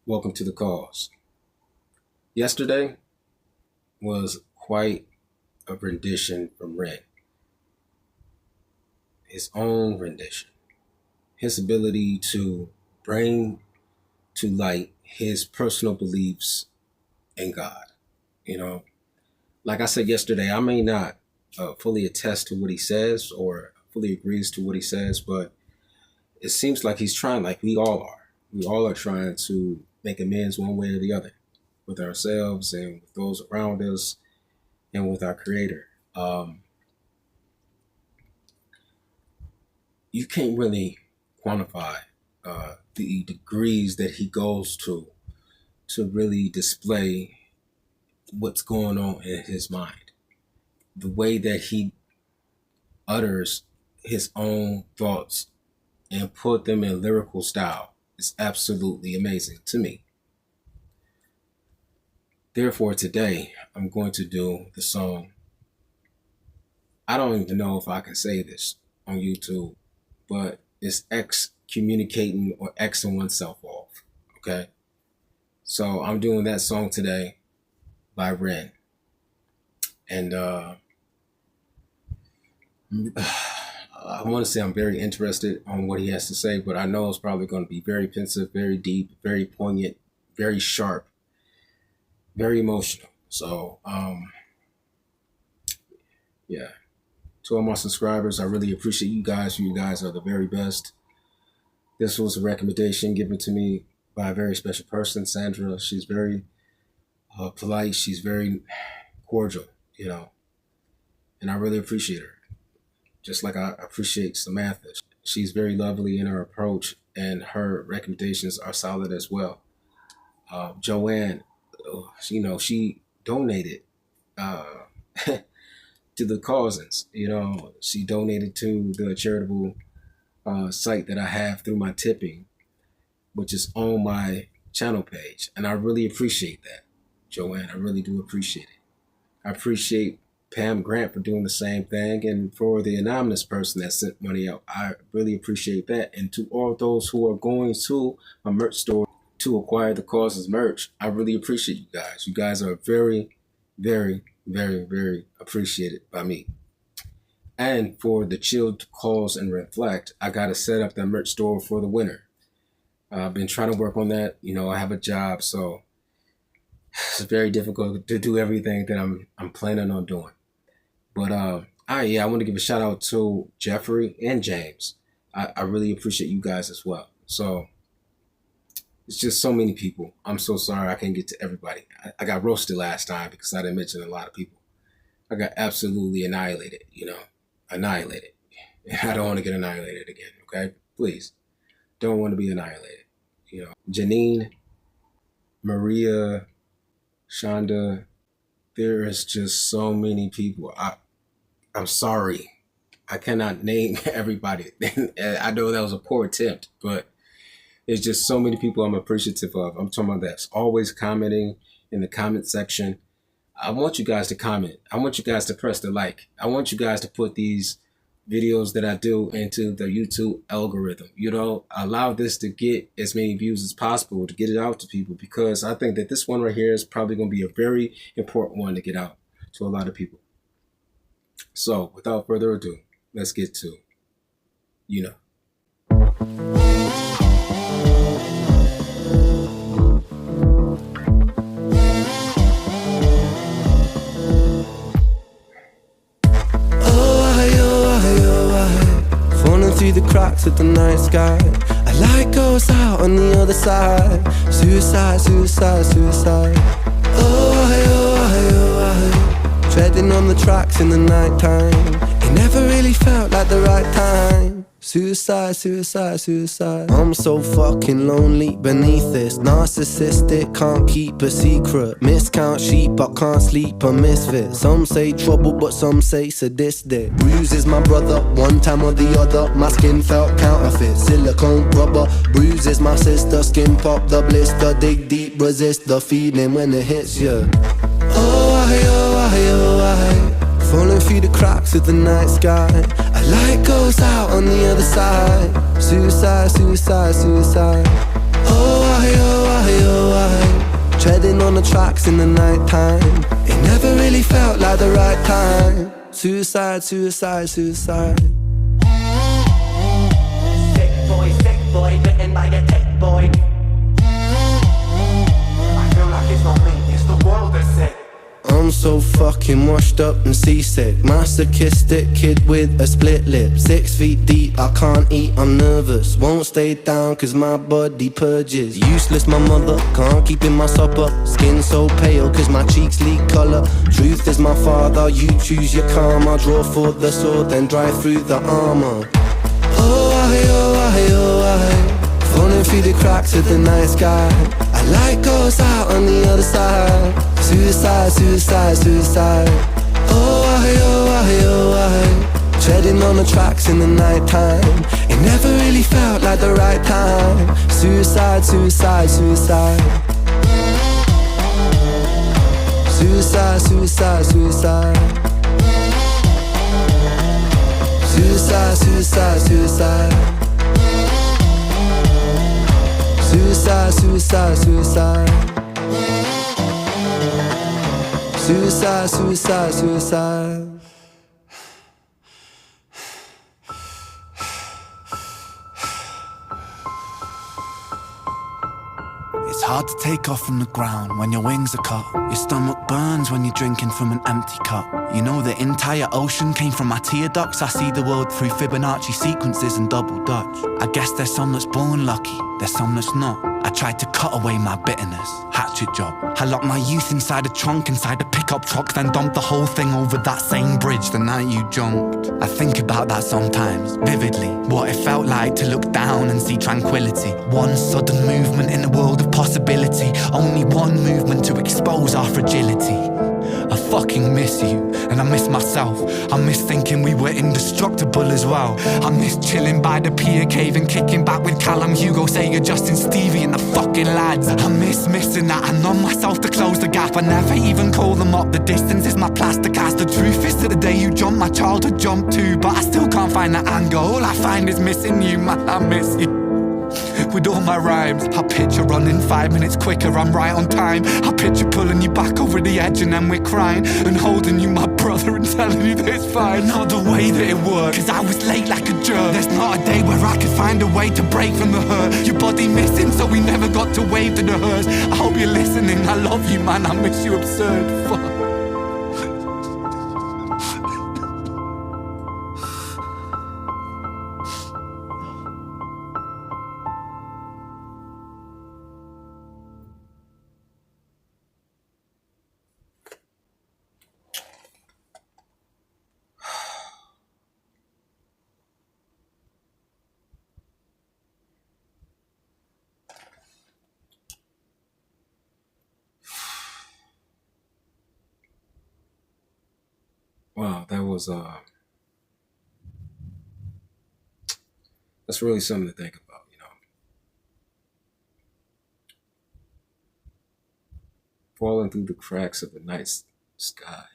Welcome to the cause. Yesterday was quite a rendition from Ren. His own rendition. His ability to bring to light his personal beliefs in God. Like I said yesterday, I may not fully attest to what he says or fully agrees to what he says, but it seems like he's trying, like we all are. We all are trying to make amends one way or the other with ourselves and with those around us and with our Creator. You can't really quantify the degrees that he goes to really display what's going on in his mind. The way that he utters his own thoughts and put them in lyrical style is absolutely amazing to me. Therefore, today I'm going to do the song. I don't even know if I can say this on YouTube, but it's excommunicating or Xing oneself off. Okay. So I'm doing that song today by Ren. And I want to say I'm very interested on what he has to say, but I know it's probably going to be very pensive, very deep, very poignant, very sharp, very emotional. So, yeah. To all my subscribers, I really appreciate you guys. You guys are the very best. This was a recommendation given to me by a very special person, Sandra. She's very polite. She's very cordial, and I really appreciate her. Just like I appreciate Samantha. She's very lovely in her approach, and her recommendations are solid as well. Joanne, she donated to the causes. She donated to the charitable site that I have through my tipping, which is on my channel page. And I really appreciate that, Joanne. I really do appreciate it. I appreciate Pam Grant for doing the same thing, and for the anonymous person that sent money out, I really appreciate that. And to all those who are going to my merch store to acquire the causes merch, I really appreciate you guys. You guys are very, very, very, very appreciated by me. And for the Chill to Cause and Reflect, I got to set up that merch store for the winter. I've been trying to work on that. I have a job, so it's very difficult to do everything that I'm planning on doing. But I want to give a shout out to Jeffrey and James. I really appreciate you guys as well. So it's just so many people. I'm so sorry I can't get to everybody. I got roasted last time because I didn't mention a lot of people. I got absolutely annihilated, annihilated. I don't want to get annihilated again, okay? Please, don't want to be annihilated. Janine, Maria, Shonda, there is just so many people. I'm sorry. I cannot name everybody. I know that was a poor attempt, but there's just so many people I'm appreciative of. I'm talking about that's always commenting in the comment section. I want you guys to comment. I want you guys to press the like. I want you guys to put these videos that I do into the YouTube algorithm. Allow this to get as many views as possible, to get it out to people, because I think that this one right here is probably going to be a very important one to get out to a lot of people. So without further ado, let's get to, Through the cracks of the night sky, a light goes out on the other side. Suicide, suicide, suicide. Oh, treading on the tracks in the night time. It never really felt like the right time. Suicide, suicide, suicide. I'm so fucking lonely beneath this. Narcissistic, can't keep a secret. Miscount sheep, but can't sleep, a misfit. Some say trouble, but some say sadistic. Bruises my brother, one time or the other. My skin felt counterfeit, silicone rubber. Bruises my sister, skin pop the blister. Dig deep, resist the feeling when it hits you. Falling through the cracks of the night sky. A light goes out on the other side. Suicide, suicide, suicide. Oh, the tracks in the night time. It never really felt like the right time. Suicide, suicide, suicide. Sick boy, bitten by a tech boy. I feel like it's not me, it's the world that's sick. I'm so fucking washed up and seasick. Masochistic kid with a split lip. 6 feet deep, I can't eat, I'm nervous. Won't stay down cause my body purges. Useless my mother, can't keep in my supper. Skin so pale cause my cheeks leak colour. Truth is my father, you choose your karma. Draw for the sword, then drive through the armour. Oh I, oh I, oh I, falling through the cracks of the night sky. A light goes out on the other side. Suicide, suicide, suicide. Oh I, oh I, oh I, treading on the tracks in the night time. It never really felt like the right time. Suicide, suicide, suicide. Suicide, suicide, suicide. Suicide, suicide, suicide. Suicide, suicide, suicide. Suicide, suicide, suicide. It's hard to take off from the ground when your wings are cut. Your stomach burns when you're drinking from an empty cup. You know the entire ocean came from my tear ducts. I see the world through Fibonacci sequences and double Dutch. I guess there's some that's born lucky, there's some that's not. I tried to cut away my bitterness, hatchet job. I locked my youth inside a trunk, inside a pickup truck, then dumped the whole thing over that same bridge the night you jumped. I think about that sometimes, vividly. What it felt like to look down and see tranquility. One sudden movement in a world of possibility. Only one movement to expose our fragility. I fucking miss you, and I miss myself. I miss thinking we were indestructible as well. I miss chilling by the pier cave and kicking back with Callum, Hugo, Sega, Justin, Stevie and the fucking lads. I miss missing that. I numb myself to close the gap. I never even call them up. The distance is my plaster cast. The truth is that the day you jumped, my childhood jumped too. But I still can't find that anger. All I find is missing you, man, I miss you. With all my rhymes, I picture running 5 minutes quicker, I'm right on time. I picture pulling you back over the edge and then we're crying, and holding you, my brother, and telling you that it's fine. Not the way that it worked, cause I was late like a jerk. There's not a day where I could find a way to break from the hurt. Your body missing, so we never got to wave to the hers. I hope you're listening, I love you, man, I miss you absurd, fuck. Wow, that's really something to think about, you know. Falling through the cracks of the night sky.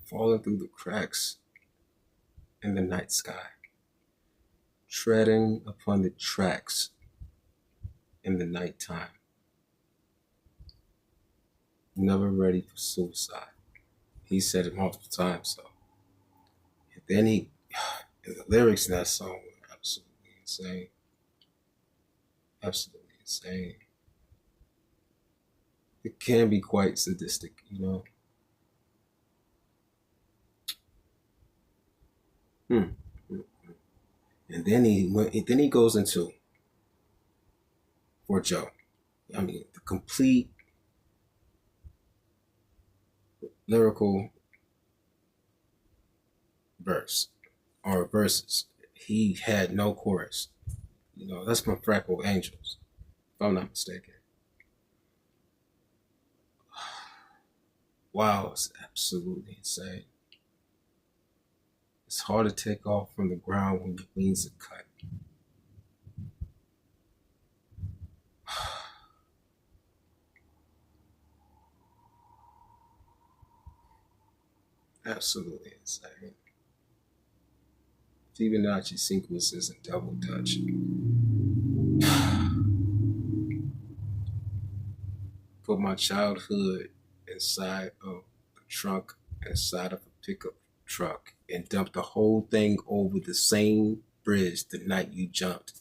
Falling through the cracks in the night sky. Treading upon the tracks in the nighttime. Never ready for suicide. He said it multiple times, so. And then the lyrics in that song were absolutely insane. Absolutely insane. It can be quite sadistic, you know. And then he goes into For Joe. I mean, the complete lyrical verse or verses. He had no chorus. You know, that's from Fractal Angels, if I'm not mistaken. Wow, it's absolutely insane. It's hard to take off from the ground when your wings are cut. Absolutely insane. Fibonacci sequences and double Dutch. put my childhood inside of the trunk, inside of a pickup truck, and dump the whole thing over the same bridge the night you jumped.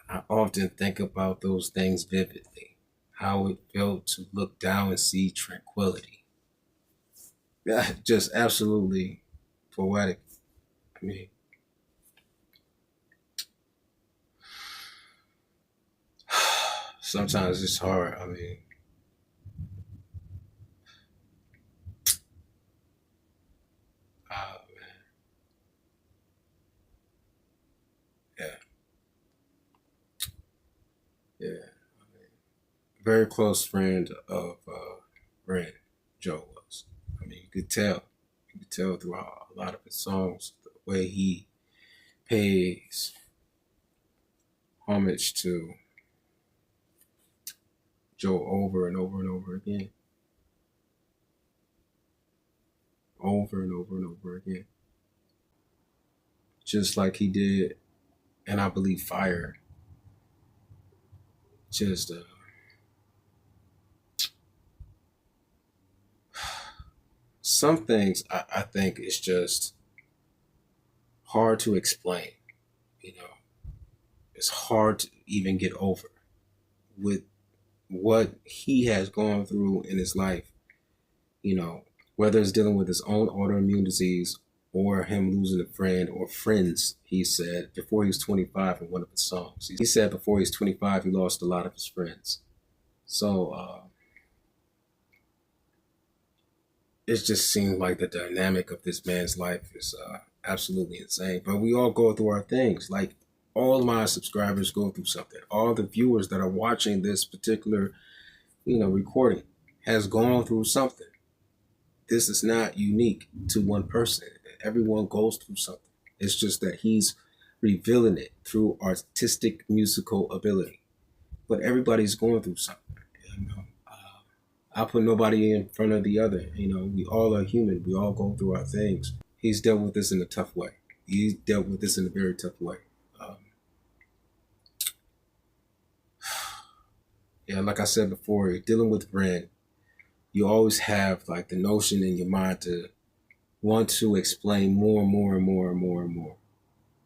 I often think about those things vividly, how it felt to look down and see tranquility. Yeah, just absolutely poetic. I mean, sometimes it's hard. I mean, man, yeah, yeah. Very close friend of Ren, Joe was. I mean, you could tell throughout a lot of his songs the way he pays homage to Joe over and over and over again, over and over and over again, just like he did, and I believe Fire. Just some things I think is just hard to explain. You know, it's hard to even get over with what he has gone through in his life. You know, whether it's dealing with his own autoimmune disease or him losing a friend or friends, he said before he was 25 in one of his songs. He said before he was 25, he lost a lot of his friends. So it just seems like the dynamic of this man's life is absolutely insane. But we all go through our things. Like all my subscribers go through something. All the viewers that are watching this particular, recording has gone through something. This is not unique to one person. Everyone goes through something. It's just that he's revealing it through artistic musical ability. But everybody's going through something. I put nobody in front of the other. We all are human. We all go through our things. He's dealt with this in a tough way. He's dealt with this in a very tough way. Like I said before, dealing with Ren, you always have like the notion in your mind to want to explain more and more and more and more and more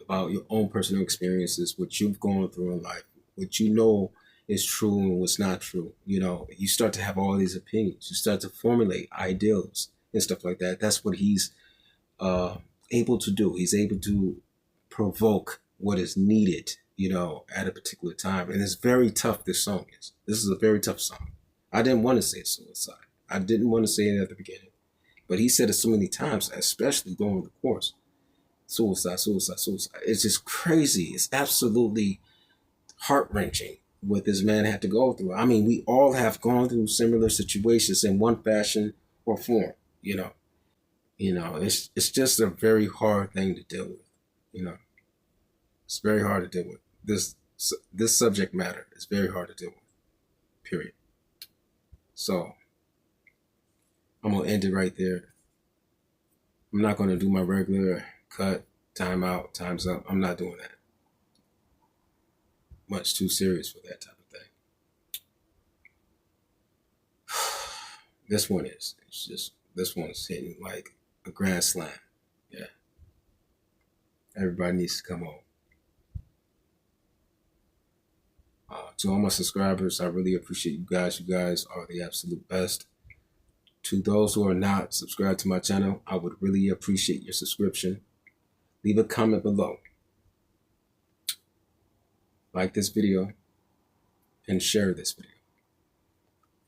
about your own personal experiences, what you've gone through in life, what you know is true and what's not true. You start to have all these opinions. You start to formulate ideals and stuff like that. That's what he's able to do. He's able to provoke what is needed, at a particular time. And it's very tough, this song is. This is a very tough song. I didn't want to say suicide. I didn't want to say it at the beginning. But he said it so many times, especially during the course. Suicide, suicide, suicide. It's just crazy. It's absolutely heart-wrenching what this man had to go through. I mean, we all have gone through similar situations in one fashion or form, It's just a very hard thing to deal with, It's very hard to deal with. This subject matter is very hard to deal with, period. So I'm going to end it right there. I'm not going to do my regular cut, time out, time's up. I'm not doing that. Much too serious for that type of thing. This one is. This one's hitting like a grand slam. Yeah. Everybody needs to come home. To all my subscribers, I really appreciate you guys. You guys are the absolute best. To those who are not subscribed to my channel, I would really appreciate your subscription. Leave a comment below. Like this video and share this video.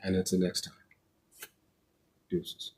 And until next time, deuces.